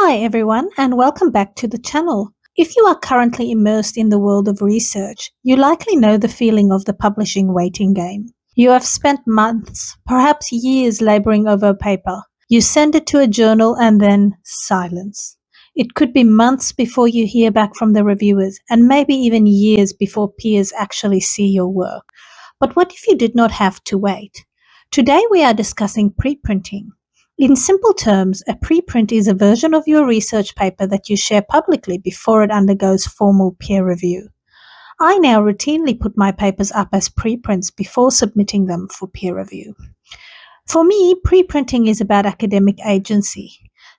Hi everyone, and welcome back to the channel. If you are currently immersed in the world of research, you likely know the feeling of the publishing waiting game. You have spent months, perhaps years laboring over a paper. You send it to a journal and then silence. It could be months before you hear back from the reviewers, and maybe even years before peers actually see your work. But what if you did not have to wait? Today we are discussing preprinting. In simple terms, a preprint is a version of your research paper that you share publicly before it undergoes formal peer review. I now routinely put my papers up as preprints before submitting them for peer review. For me, preprinting is about academic agency.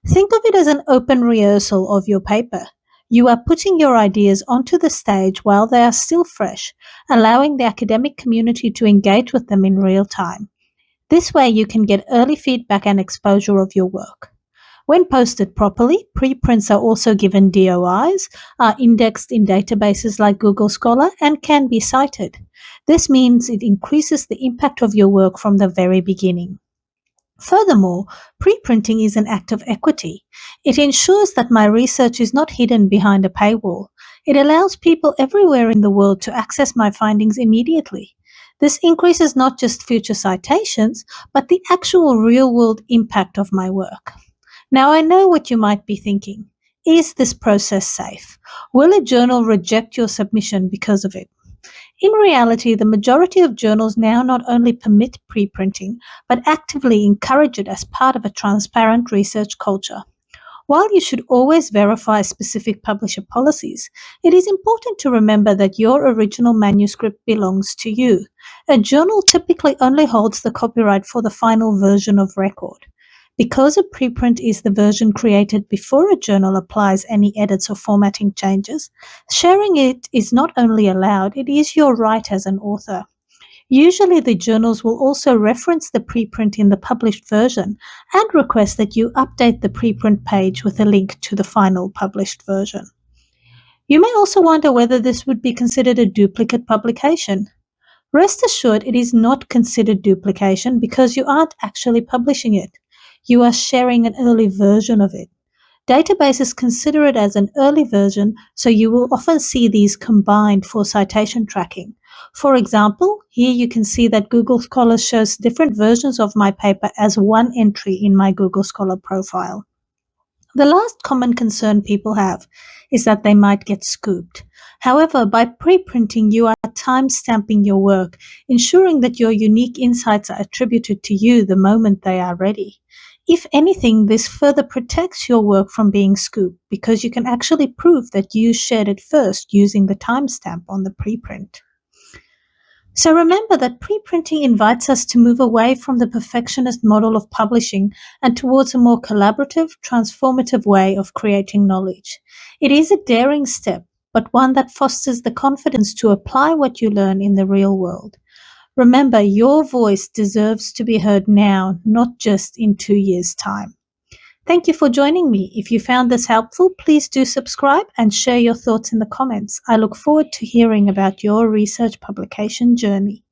Think of it as an open rehearsal of your paper. You are putting your ideas onto the stage while they are still fresh, allowing the academic community to engage with them in real time. This way you can get early feedback and exposure of your work. When posted properly, preprints are also given DOIs, are indexed in databases like Google Scholar, and can be cited. This means it increases the impact of your work from the very beginning. Furthermore, preprinting is an act of equity. It ensures that my research is not hidden behind a paywall. It allows people everywhere in the world to access my findings immediately. This increases not just future citations, but the actual real-world impact of my work. Now, I know what you might be thinking. Is this process safe? Will a journal reject your submission because of it? In reality, the majority of journals now not only permit preprinting, but actively encourage it as part of a transparent research culture. While you should always verify specific publisher policies, it is important to remember that your original manuscript belongs to you. A journal typically only holds the copyright for the final version of record. Because a preprint is the version created before a journal applies any edits or formatting changes, sharing it is not only allowed, it is your right as an author. Usually the journals will also reference the preprint in the published version and request that you update the preprint page with a link to the final published version. You may also wonder whether this would be considered a duplicate publication. Rest assured it is not considered duplication because you aren't actually publishing it. You are sharing an early version of it. Databases consider it as an early version, so you will often see these combined for citation tracking. For example, here you can see that Google Scholar shows different versions of my paper as one entry in my Google Scholar profile. The last common concern people have is that they might get scooped. However, by preprinting, you are time-stamping your work, ensuring that your unique insights are attributed to you the moment they are ready. If anything, this further protects your work from being scooped because you can actually prove that you shared it first using the timestamp on the preprint. So remember that preprinting invites us to move away from the perfectionist model of publishing and towards a more collaborative, transformative way of creating knowledge. It is a daring step, but one that fosters the confidence to apply what you learn in the real world. Remember, your voice deserves to be heard now, not just in 2 years' time. Thank you for joining me. If you found this helpful, please do subscribe and share your thoughts in the comments. I look forward to hearing about your research publication journey.